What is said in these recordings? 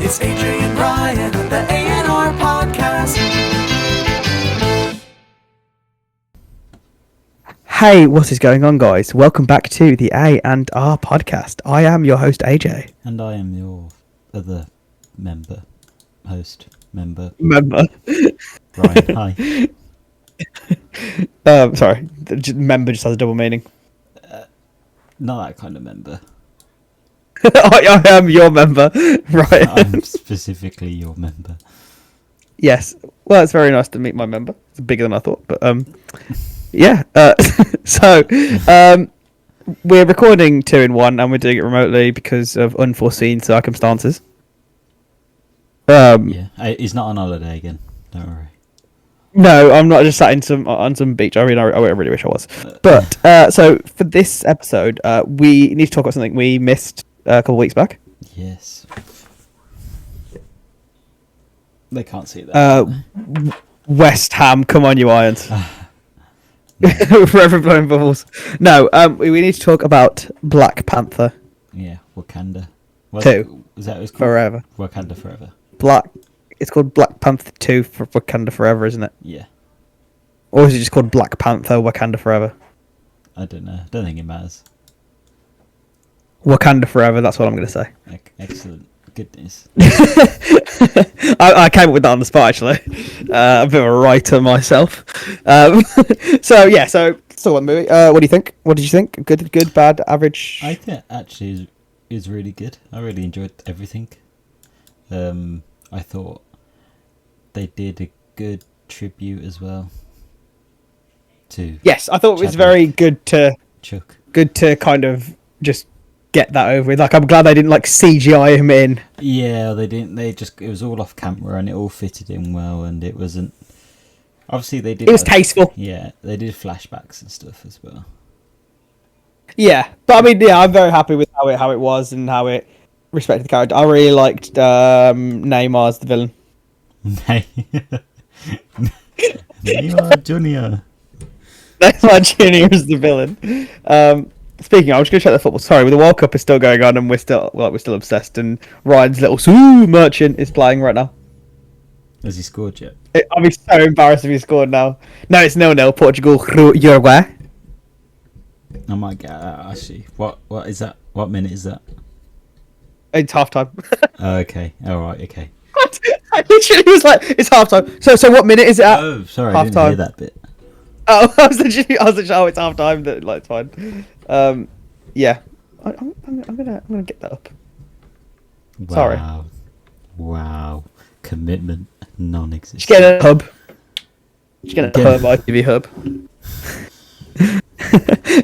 It's Ajay and Ryan on the AandRPodcast. Hey, what is going on, guys? Welcome back to the A and R podcast. I am your host, AJ. And I am your other member. Ryan, hi. Sorry, member just has a double meaning. Not that kind of member. I am your member, right? I'm specifically your member. Yes. Well, it's very nice to meet my member. It's bigger than I thought, but yeah. So we're recording 2 in 1, and we're doing it remotely because of unforeseen circumstances. Yeah, he's not on holiday again. Don't worry. No, I'm not just sat on some beach. I really wish I was. But so for this episode, we need to talk about something we missed a couple of weeks back. Yes. They can't see that. West Ham, come on, you Irons. Forever blowing bubbles. No, we need to talk about Black Panther. Yeah, Wakanda. 2. Is that what it's called? Forever. Wakanda Forever. It's called Black Panther 2 for Wakanda Forever, isn't it? Yeah. Or is it just called Black Panther Wakanda Forever? I don't know. I don't think it matters. Wakanda Forever, that's what I'm going to say. Excellent. Goodness. I came up with that on the spot, actually. A bit of a writer myself. So let's talk about the movie. What do you think? What did you think? Good, bad, average? I think actually is really good. I really enjoyed everything. I thought they did a good tribute as well to Yes, I thought it was Chadwick. very good to Chuck. Good to kind of just get that over with. Like, I'm glad they didn't like CGI him in. Yeah, they didn't. It was all off camera and it all fitted in well, and it wasn't. Obviously, they did. It was tasteful. Yeah, they did flashbacks and stuff as well. Yeah, but I mean, yeah, I'm very happy with how it was and how it respected the character. I really liked Neymar as the villain. Neymar Junior. Neymar Junior as the villain. Speaking, I'm just gonna check the football. Sorry, the World Cup is still going on, and we're still obsessed. And Ryan's little merchant is playing right now. Has he scored yet? I'll be so embarrassed if he scored now. No, it's 0-0. Portugal, Uruguay. I might get actually. What is that? What minute is that? It's half time. Okay. All right. Okay. What? I literally was like, it's half time. So what minute is it at? Oh, sorry, I didn't hear that bit. Oh, I was literally, oh, it's half time. That like, it's fine. Yeah, I'm gonna get that up. Wow. Sorry. Wow. Commitment non-existent. Just get a hub. Just get a hub, ITV hub.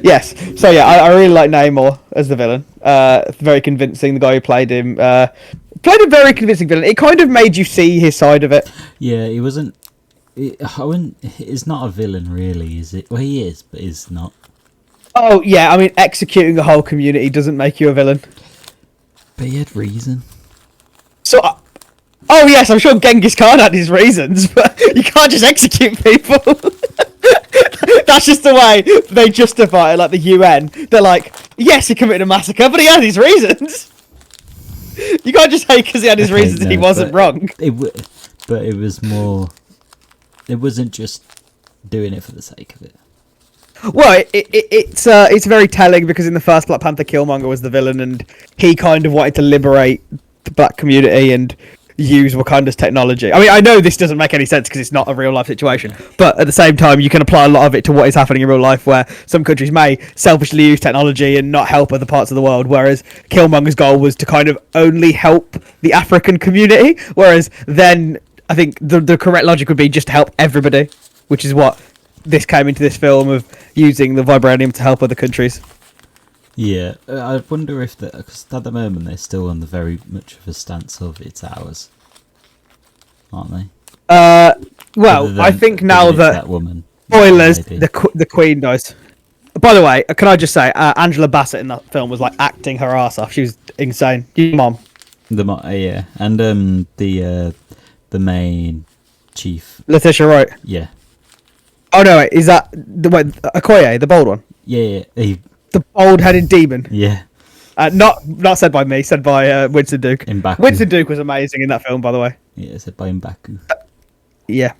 Yes. So yeah, I really like Neymar as the villain. Very convincing. The guy who played him played a very convincing villain. It kind of made you see his side of it. Yeah, he wasn't. He's not a villain, really, is it? Well, he is, but he's not. Oh yeah, I mean, executing the whole community doesn't make you a villain. But he had reason. So, oh yes, I'm sure Genghis Khan had his reasons, but you can't just execute people. That's just the way they justify it, like the UN. They're like, yes, he committed a massacre, but he had his reasons. You can't just say because he had his reasons he wasn't wrong. But it was more. It wasn't just doing it for the sake of it. Well, it's very telling because in the first Black Panther, Killmonger was the villain, and he kind of wanted to liberate the black community and use Wakanda's technology. I mean, I know this doesn't make any sense because it's not a real life situation, but at the same time, you can apply a lot of it to what is happening in real life, where some countries may selfishly use technology and not help other parts of the world, whereas Killmonger's goal was to kind of only help the African community, whereas then I think the correct logic would be just to help everybody, which is what this came into this film of using the vibranium to help other countries. Yeah, I wonder if because at the moment they're still on the very much of a stance of it's ours, aren't they? Well, I think now that woman, spoilers, the Queen dies. By the way, can I just say, Angela Bassett in that film was like acting her ass off. She was insane. Your mom. Yeah, and the main chief, Letitia Wright. Yeah. Oh no, wait, is that Okoye, the bold one? Yeah. The bald-headed demon. Yeah. Not said by me, said by Winston Duke. M'Baku. Winston Duke was amazing in that film, by the way. Yeah, said by M'Baku. Yeah.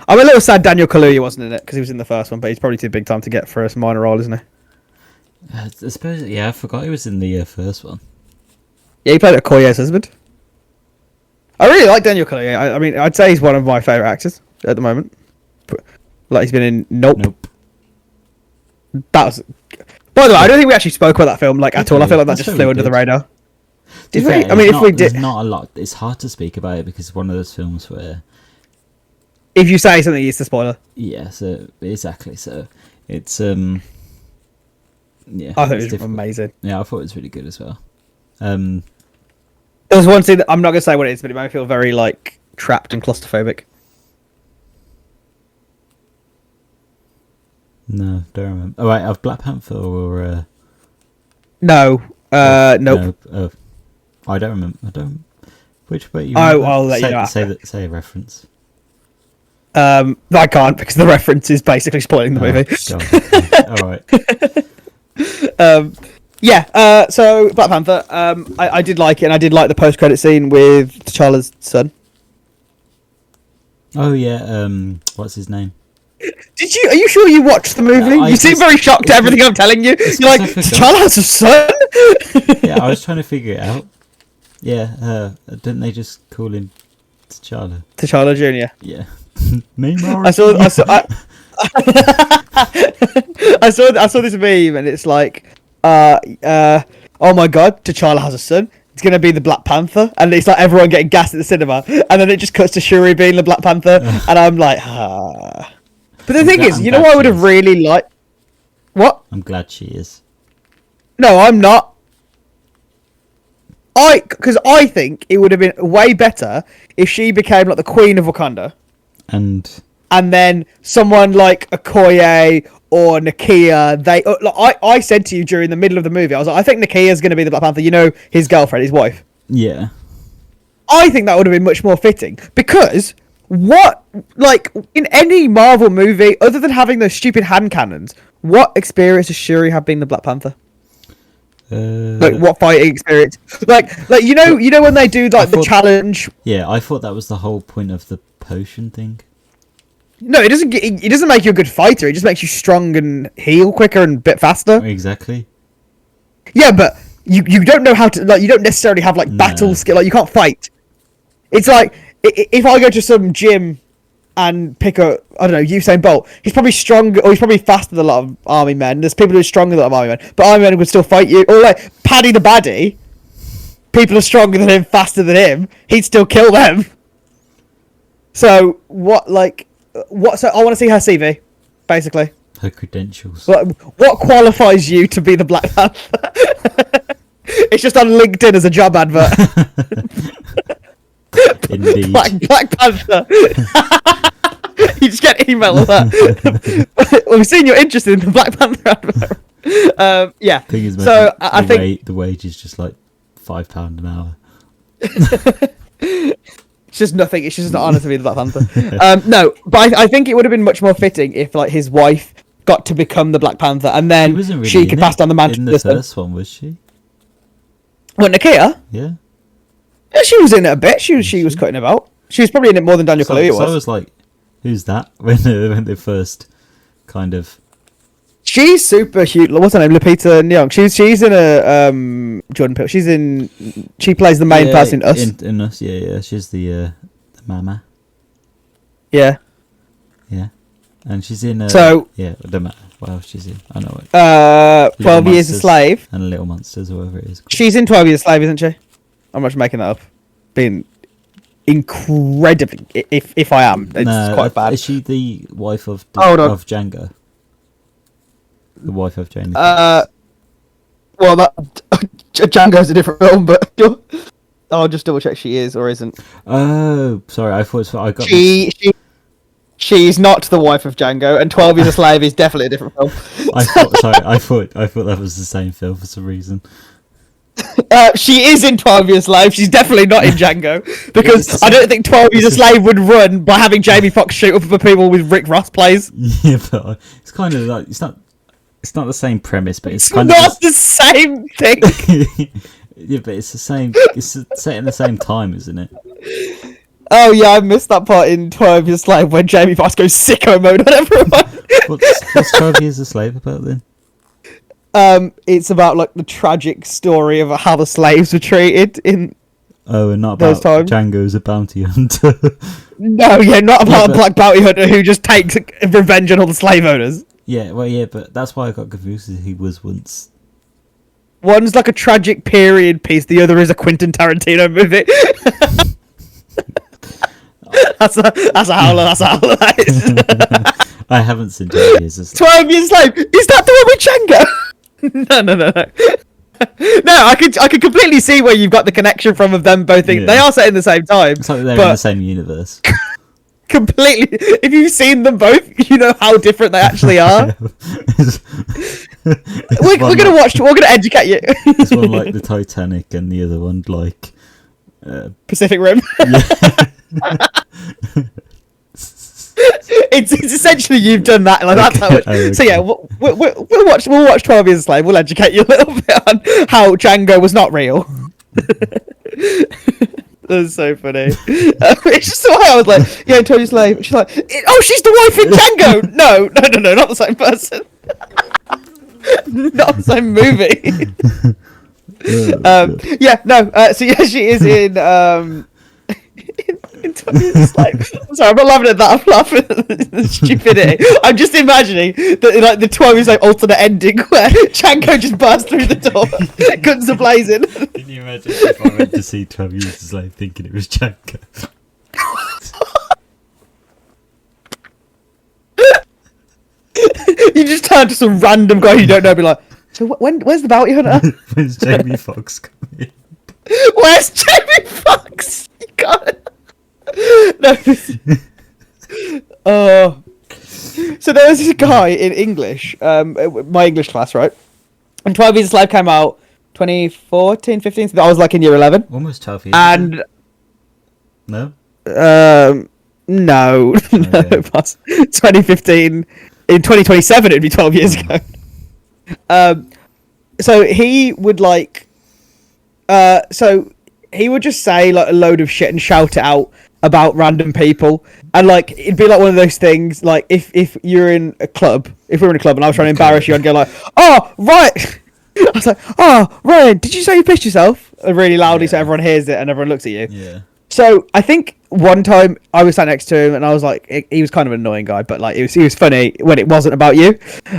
I'm a little sad Daniel Kaluuya wasn't in it, because he was in the first one, but he's probably too big time to get for a minor role, isn't he? I suppose, yeah, I forgot he was in the first one. Yeah, he played Okoye's husband. I really like Daniel Kaluuya. I mean, I'd say he's one of my favourite actors at the moment. Like, he's been in Nope. That was... By the way, I don't think we actually spoke about that film, like, at all. I feel like that just flew under the radar. Did we? I mean, if we did... There's not a lot... It's hard to speak about it, because it's one of those films where... If you say something, it's a spoiler. Yeah, so... Exactly, so... It's, Yeah. I thought it was amazing. Yeah, I thought it was really good as well. There was one scene that I'm not going to say what it is, but it made me feel very, like, trapped and claustrophobic. No, don't remember. Oh, right, of Black Panther or... No. Nope. No, I don't remember. I don't... Which bit you I'll let you know. Say a reference. I can't, because the reference is basically spoiling the movie. Alright. Yeah, so Black Panther, I did like it, and I did like the post-credit scene with T'Challa's son. Oh, yeah, what's his name? Are you sure you watched the movie? You seem very shocked at everything I'm telling you. You're like, T'Challa has a son? Yeah, I was trying to figure it out. Yeah, didn't they just call him T'Challa? T'Challa Jr. Yeah. Neymar. I saw this meme, and it's like, oh my god, T'Challa has a son. It's gonna be the Black Panther, and it's like everyone getting gassed at the cinema, and then it just cuts to Shuri being the Black Panther, and I'm like, ah. But the thing is, you know what I would have really liked? What? I'm glad she is. No, I'm not. Because I think it would have been way better if she became like the Queen of Wakanda, and then someone like Okoye or Nakia, I said to you during the middle of the movie, I was like, I think Nakia's going to be the Black Panther. You know, his girlfriend, his wife. Yeah. I think that would have been much more fitting, because in any Marvel movie, other than having those stupid hand cannons, what experience does Shuri have being the Black Panther? What fighting experience? Like you know when they do the challenge. Yeah, I thought that was the whole point of the potion thing. No, it doesn't make you a good fighter. It just makes you strong and heal quicker and a bit faster. Exactly. Yeah, but you don't know how to, you don't necessarily have battle skill. Like, you can't fight. It's like if I go to some gym and pick I don't know, Usain Bolt, he's probably stronger, or he's probably faster than a lot of army men. There's people who are stronger than a lot of army men, but army men would still fight you. Or like Paddy the Baddie, people are stronger than him, faster than him, he'd still kill them. So So I want to see her CV, basically. Her credentials. What qualifies you to be the Black Panther? It's just on LinkedIn as a job advert. Indeed. Black Panther. You just get email of that. We've seen you're interested in the Black Panther advert. Yeah. Thing is, so I think the wage is just like £5 an hour. It's just nothing. It's just an honour to be the Black Panther. No, but I think it would have been much more fitting if his wife got to become the Black Panther, and then she could pass down the mantle. In the first one, was she? What, Nakia? Yeah. Yeah, she was in it a bit. She was cutting about. She was probably in it more than Daniel Kaluuya was. So I was like, who's that? When they first kind of... She's super cute. What's her name? Lupita Nyong. She's in a Jordan Peele. She plays the main person in Us. In Us, yeah. She's the mama. Yeah. Yeah. And she's in yeah, it don't matter what else she's in. I know it. 12 Years a Slave. And Little Monsters, or whatever it is called. She's in 12 Years a Slave, isn't she? I'm not making that up. Being incredibly, if I am, it's quite bad. Is she the wife of Django? The wife of Jane. Well, that Django's a different film, but I'll just double check she is or isn't. Oh, sorry, I got she's not the wife of Django, and 12 Years a Slave is definitely a different film. I thought that was the same film for some reason. She is in 12 Years a Slave. She's definitely not in Django, because I don't think 12 Years a Slave would run by having Jamie Foxx shoot up the people with Rick Ross plays. Yeah, but it's kind of like, it's not It's not the same premise, but it's It's kind not of the same thing. yeah, but it's the same. It's set in the same time, isn't it? Oh yeah, I missed that part in 12 Years a Slave when Jamie Foxx goes sicko mode on everyone. What's 12 Years a Slave about then? It's about like the tragic story of how the slaves were treated in. Oh, and not Those about times. Django as a bounty hunter. No, yeah, not about but- a black bounty hunter who just takes revenge on all the slave owners. yeah, well, yeah, but that's why I got confused. He was once. One's like a tragic period piece. The other is a Quentin Tarantino movie. that's a howler. That's a howler. That is. I haven't seen 12 Years a Slave. 12 Years a Slave. Is that the one with Django? No. No, I could completely see where you've got the connection from of them both. Yeah. They are set in the same time. It's like they're but in the same universe. completely. If you've seen them both, you know how different they actually are. We're gonna watch. We're gonna educate you. This one like the Titanic, and the other one like Pacific Rim. It's essentially you've done that. Like that's how it. Okay. So yeah, we'll watch 12 Years a Slave. We'll educate you a little bit on how Django was not real. That's so funny. It's just the way I was like, yeah, 12 Years a Slave. She's like, oh, she's the wife in Django. No, not the same person. Not the same movie. Yeah, no. So yeah, she is in 12 Years a Slave. I'm sorry, I'm not laughing at that. I'm laughing at the stupidity. I'm just imagining that like the 12 Years a Slave alternate ending where Django just bursts through the door, guns are blazing. Can you imagine if I went to see 12 Years a Slave thinking it was Django? You just turn to some random guy you don't know, and be like, so where's the bounty hunter? When's Jamie Foxx coming? Where's Jamie Foxx? You can't. No. Oh. So there was this guy in English, my English class, right? And 12 Years a Slave came out 2014, 15. So I was like in year 11. Almost 12 years. And No? no, Okay. 2015. In 2027, it'd be 12 years ago. So he would like, so he would just say like a load of shit and shout it out about random people, and like it'd be like one of those things. Like if you're in a club, if we were in a club and I was trying to embarrass you, I'd go like, "Oh right," I was like, "Oh Ryan, did you say you pissed yourself?" Really loudly, so everyone hears it and everyone looks at you. Yeah. So I think one time I was sat next to him and I was like, he was kind of an annoying guy, but like he was funny when it wasn't about you,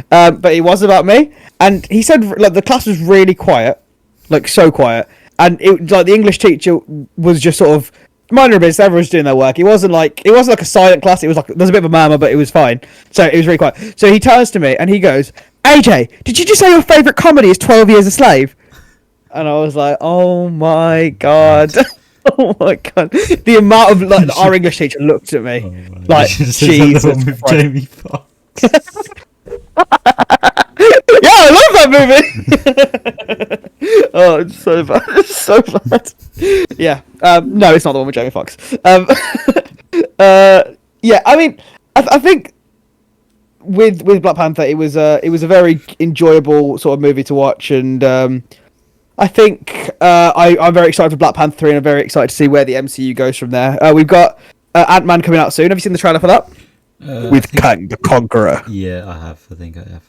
but it was about me. And he said like the class was really quiet, like so quiet, and it like the English teacher was just sort of minding her business. Everyone was doing their work. It wasn't like a silent class. It was like there was a bit of a murmur, but it was fine. So it was really quiet. So he turns to me and he goes, "AJ, did you just say your favourite comedy is 12 Years a Slave?" And I was like, "Oh my god." Oh my god! The amount of like our English teacher looked at me like Jesus with Christ. Jamie Foxx. Yeah, I love that movie. Oh, it's so bad. It's so bad. Yeah. No, it's not the one with Jamie Foxx. Yeah. I mean, I think with Black Panther, it was a very enjoyable sort of movie to watch, and I think I'm very excited for Black Panther 3, and I'm very excited to see where the MCU goes from there. We've got Ant-Man coming out soon. Have you seen the trailer for that? With Kang the Conqueror. Yeah, I have. I think I have.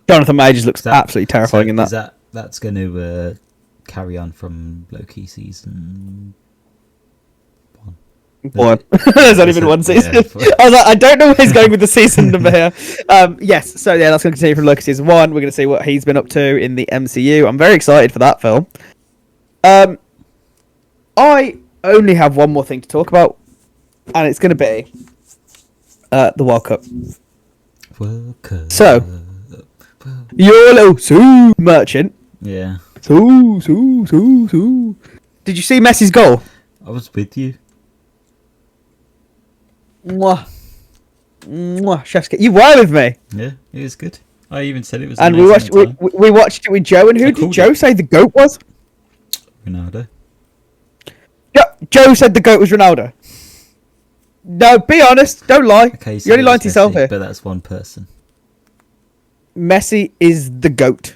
Jonathan Majors looks absolutely terrifying in that. That's going to carry on from Loki season 1. There's only been one season. Yeah, I was like, I don't know where he's going with the season number here. Yes, so yeah, that's going to continue from Loki season 1. We're going to see what he's been up to in the MCU. I'm very excited for that film. I only have one more thing to talk about, and it's going to be the World Cup. So, you're a little Sue merchant. Yeah. Sue. Did you see Messi's goal? I was with you. Mwah. Chef's kiss. You were with me. Yeah, it was good. I even said it was. And amazing at the time. we watched it with Joe. And who I did called Joe it. say the GOAT was? Ronaldo. Joe said the GOAT was Ronaldo. No, be honest. Don't lie. Okay, so You're only it lying was to yourself Messi, here. But that's one person. Messi is the GOAT.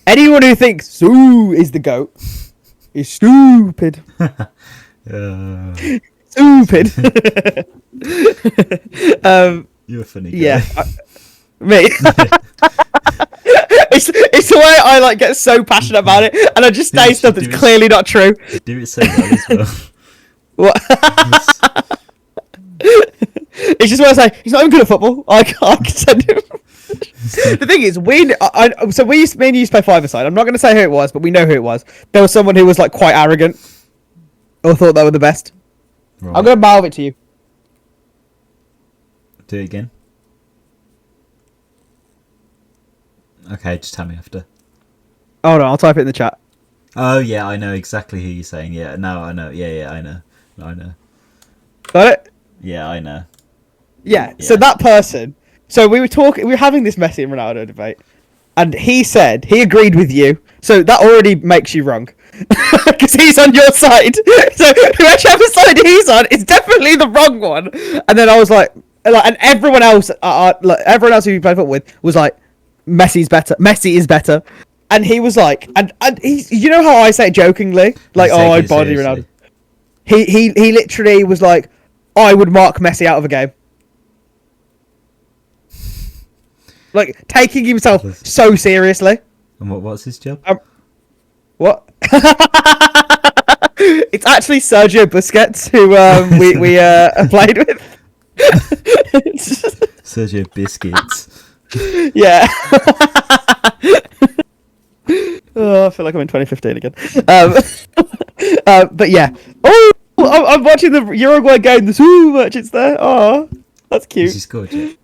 Anyone who thinks Sue is the GOAT is stupid. Stupid. You're a funny guy. Yeah. Me. it's the way I like get so passionate about it, and I just say stuff that's clearly not true. Do it so well as well. What? It's just when I say he's not even good at football. I can send him. The thing is, me and you used to play five-a-side. I'm not going to say who it was, but we know who it was. There was someone who was like quite arrogant, or thought they were the best. Right. I'm going to mouth it to you. Do it again. Okay, just tell me after. Oh no, I'll type it in the chat. Oh yeah, I know exactly who you're saying. Yeah, no, I know. Yeah, I know. I know. Got it? Yeah, I know. Yeah. So that person. So we were having this Messi and Ronaldo debate, and he said he agreed with you. So that already makes you wrong, because he's on your side. So whichever side he's on is definitely the wrong one. And then I was like, and everyone else, everyone else who you played football with was like, Messi's better. Messi is better. And he was like, and he's, you know how I say it jokingly, like, oh, I body Ronaldo. He literally was like, I would mark Messi out of a game. Like, taking himself so seriously. And what's his job? What? It's actually Sergio Busquets, who we played with. Sergio Biscuits. Yeah. Oh, I feel like I'm in 2015 again. But yeah. Oh, I'm watching the Uruguay game. There's so much it's there. Oh, that's cute. Has he scored yet?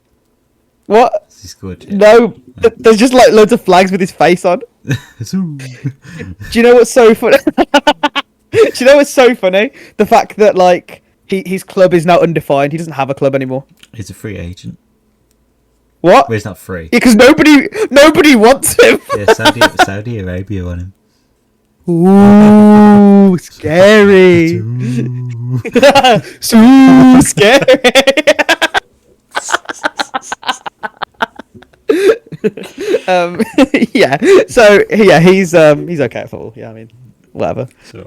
What? Has he scored yet? No, there's just like loads of flags with his face on. Do you know what's so funny? Do you know what's so funny? The fact that like his club is now undefined. He doesn't have a club anymore. He's a free agent. What? Well, he's not free. Yeah, because nobody wants him. Yeah, Saudi Arabia want him. Ooh, scary. So scary. Yeah. So yeah, he's okay at football. Yeah, I mean, whatever. So,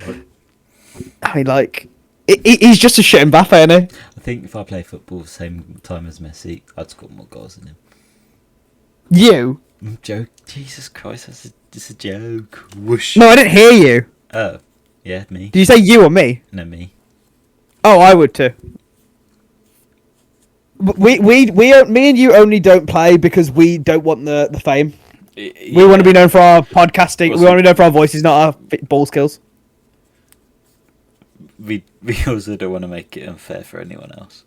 I mean, like, he's just a shit Mbappe, isn't he? I think if I play football the same time as Messi, I'd score more goals than him. You? Joke. Jesus Christ, that's just a joke. Whoosh. No, I didn't hear you. Oh, yeah, me. Did you say you or me? No, me. Oh, I would too. Me and you only don't play because we don't want the fame. Yeah. We want to be known for our podcasting. We want to be known for our voices, not our ball skills. We also don't want to make it unfair for anyone else.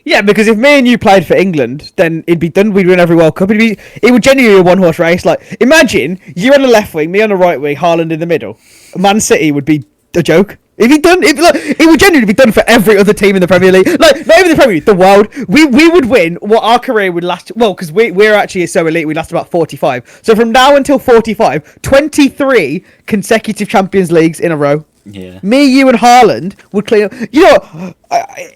Yeah, because if me and you played for England, then it'd be done. We'd win every World Cup. It would genuinely be a one-horse race. Like, imagine you on the left wing, me on the right wing, Haaland in the middle. Man City would be a joke. It would genuinely be done for every other team in the Premier League. Like, not even the Premier League, the world. We would win what our career would last. Well, because we're actually so elite, we last about 45. So from now until 45, 23 consecutive Champions Leagues in a row. Yeah. Me, you, and Haaland would clear. You know,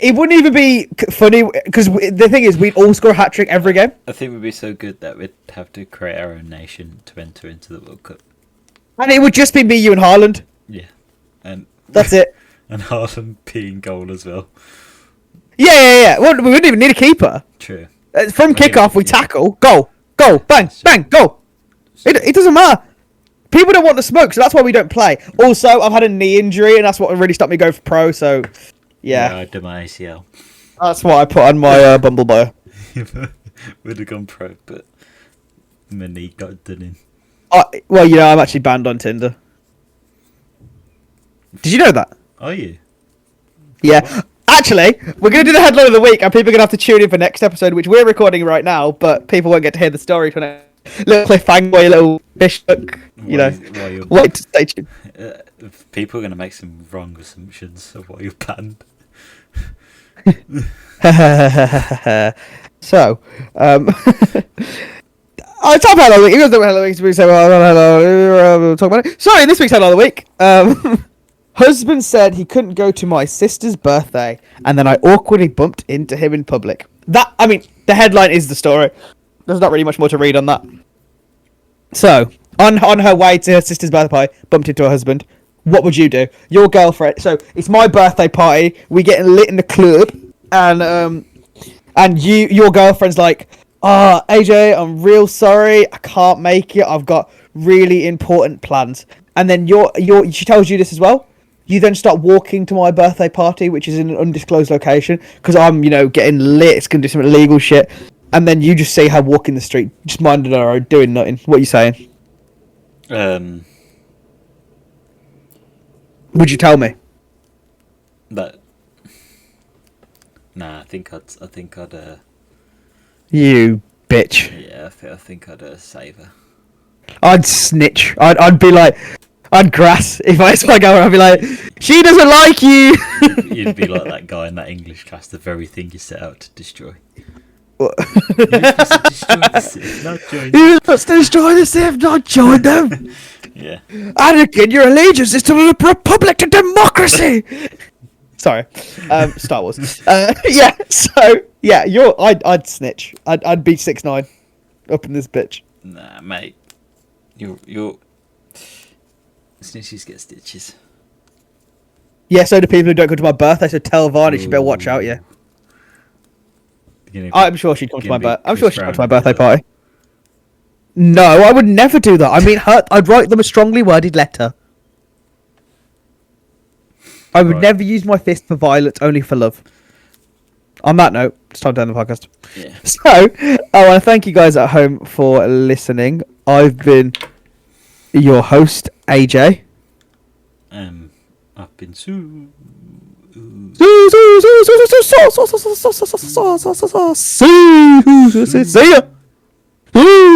it wouldn't even be funny because the thing is, we'd all score a hat trick every game. I think we'd be so good that we'd have to create our own nation to enter into the World Cup. And it would just be me, you, and Haaland. Yeah, and that's it. And Haaland being goal as well. Yeah. Well, we wouldn't even need a keeper. True. From kickoff, we tackle, goal, bang, goal. It doesn't matter. People don't want the smoke, so that's why we don't play. Also, I've had a knee injury, and that's what really stopped me going for pro. So, yeah, I did my ACL. That's what I put on my Bumble bio. Would have gone pro, but my knee got done in. Well, you know, I'm actually banned on Tinder. Did you know that? Are you? Yeah. What? Actually, we're going to do the headline of the week, and people are going to have to tune in for next episode, which we're recording right now, but people won't get to hear the story till next. Little cliffhanger, little fish hook, you know. Wait to stay tuned. People are going to make some wrong assumptions of why you're banned. So, I'll talk about it. We'll talk about it. So, in this week's headline of the week, husband said he couldn't go to my sister's birthday, and then I awkwardly bumped into him in public. The headline is the story. There's not really much more to read on that. So, on her way to her sister's birthday party, bumped into her husband. What would you do? Your girlfriend. So it's my birthday party. We getting lit in the club, and your girlfriend's like, AJ, I'm real sorry. I can't make it. I've got really important plans. And then she tells you this as well. You then start walking to my birthday party, which is in an undisclosed location, because I'm, getting lit. It's gonna do some illegal shit. And then you just see her walking the street, just minding her own, doing nothing. What are you saying? Would you tell me? But nah, I think I'd. You bitch. Yeah, I think I'd save her. I'd snitch. I'd be like, I'd grass if I saw a girl. I'd be like, she doesn't like you. You'd be like that guy in that English class. The very thing you set out to destroy. What? You're supposed to destroy the Civ, not join them. You're supposed to destroy the Civ, not join them. Yeah. Anakin, your allegiance is to the Republic to democracy. Sorry, Star Wars. Yeah. So yeah, I'd snitch. I'd be 6ix9ine up in this bitch. Nah, mate. You're snitches get stitches. Yeah, so do people who don't go to my birthday. So tell Varney she better watch out. Yeah. I'm sure she'd come to my birthday. I'm sure she'd come to my birthday party. No, I would never do that. I mean, I'd write them a strongly worded letter. I would never use my fist for violence, only for love. On that note, it's time to end the podcast. Yeah. So, I want to thank you guys at home for listening. I've been your host, AJ. I've been Sue. See ya.